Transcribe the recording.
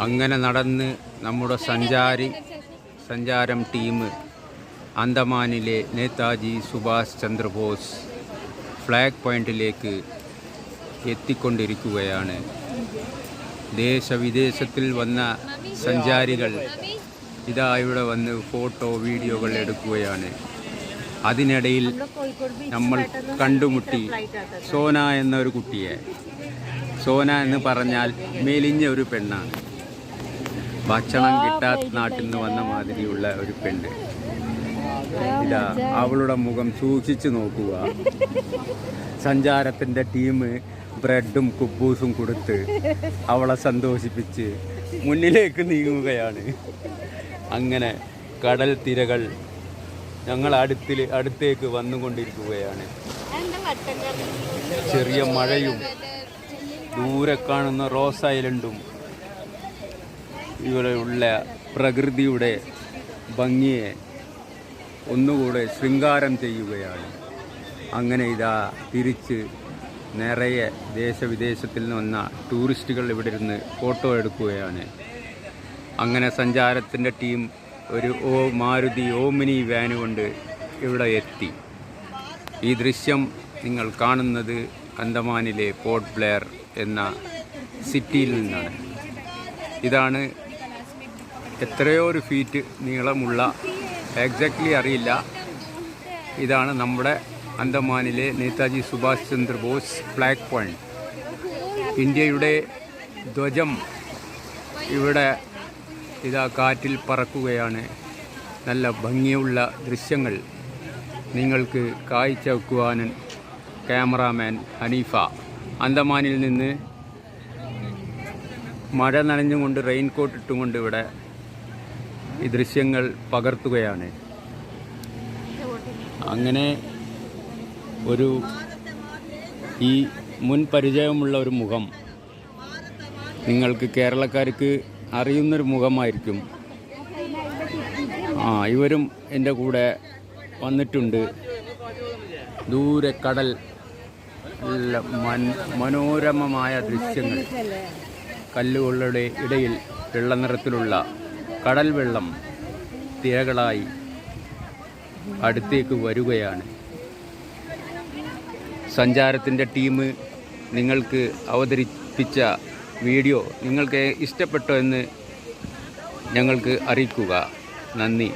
അങ്ങനെ നടന്ന് നമ്മുടെ സഞ്ചാരം ടീം അന്തമാനിലെ നേതാജി സുഭാഷ് ചന്ദ്രബോസ് ഫ്ലാഗ് പോയിന്റിലേക്ക് എത്തിക്കൊണ്ടിരിക്കുകയാണ്. ദേശവിദേശത്തിൽ വന്ന സഞ്ചാരികൾ ഇതാ ഇവിടെ വന്ന് ഫോട്ടോ വീഡിയോകൾ എടുക്കുകയാണ്. അതിനിടയിൽ നമ്മൾ കണ്ടുമുട്ടി സോന എന്നൊരു കുട്ടിയെ. സോന എന്ന് പറഞ്ഞാൽ മെലിഞ്ഞ ഒരു പെണ്ണാണ്. ഭക്ഷണം കിട്ടാത്ത നാട്ടിൽ നിന്ന് വന്ന മാതിരിയുള്ള ഒരു പെണ്ണ്. ഇതാ അവളുടെ മുഖം സൂക്ഷിച്ചു നോക്കുക. സഞ്ചാരത്തിൻ്റെ ടീം ബ്രെഡും കുബൂസും കൊടുത്ത് അവളെ സന്തോഷിപ്പിച്ച് മുന്നിലേക്ക് നീങ്ങുകയാണ്. അങ്ങനെ കടൽ തിരകൾ ഞങ്ങൾ അടുത്തേക്ക് വന്നുകൊണ്ടിരിക്കുകയാണ്. ചെറിയ മഴയും ദൂരെ കാണുന്ന റോസ് ഐലൻഡും ഇവിടെയുള്ള പ്രകൃതിയുടെ ഭംഗിയെ ഒന്നുകൂടെ ശൃംഗാരം ചെയ്യുകയാണ്. അങ്ങനെ ഇതാ തിരിച്ച് നിറയെ ദേശവിദേശത്തിൽ നിന്ന് വന്ന ടൂറിസ്റ്റുകൾ ഇവിടെ ഇരുന്ന് ഫോട്ടോ എടുക്കുകയാണ്. അങ്ങനെ സഞ്ചാരത്തിൻ്റെ ടീം ഒരു മാരുതി ഓമിനി വാൻ കൊണ്ട് ഇവിടെ എത്തി. ഈ ദൃശ്യം നിങ്ങൾ കാണുന്നത് അന്തമാനിലെ പോർട്ട് ബ്ലെയർ എന്ന സിറ്റിയിൽ നിന്നാണ്. ഇതാണ് എത്രയോ ഒരു ഫീറ്റ് നീളമുള്ള, എക്സാക്ട്ലി അറിയില്ല, ഇതാണ് നമ്മുടെ അന്തമാനിലെ നേതാജി സുഭാഷ് ചന്ദ്രബോസ് ഫ്ലാഗ് പോയിന്റ്. ഇന്ത്യയുടെ ധ്വജം ഇവിടെ ഇതാ കാറ്റിൽ പറക്കുകയാണ്. നല്ല ഭംഗിയുള്ള ദൃശ്യങ്ങൾ നിങ്ങൾക്ക് കാഴ്ചവെക്കുവാൻ ക്യാമറാമാൻ ഹനീഫ അന്തമാനിൽ നിന്ന് മഴ നനഞ്ഞുകൊണ്ട് റെയിൻകോട്ട് ഇട്ടുകൊണ്ട് ഇവിടെ ഈ ദൃശ്യങ്ങൾ പകർത്തുകയാണ്. അങ്ങനെ ഈ മുൻ പരിചയമുള്ള ഒരു മുഖം നിങ്ങൾക്ക് കേരളക്കാർക്ക് അറിയുന്നൊരു മുഖമായിരിക്കും. ഇവരും എൻ്റെ കൂടെ വന്നിട്ടുണ്ട്. ദൂരെ കടൽ, മനോരമമായ ദൃശ്യങ്ങൾ, കല്ലുകളുടെ ഇടയിൽ വെള്ള നിറത്തിലുള്ള കടൽ വെള്ളം തിരകളായി അടുത്തേക്ക് വരികയാണ്. സഞ്ചാരത്തിൻ്റെ ടീം നിങ്ങൾക്ക് അവതരിപ്പിച്ച വീഡിയോ നിങ്ങൾക്ക് ഇഷ്ടപ്പെട്ടോ എന്ന് ഞങ്ങൾക്ക് അറിയിക്കുക. നന്ദി.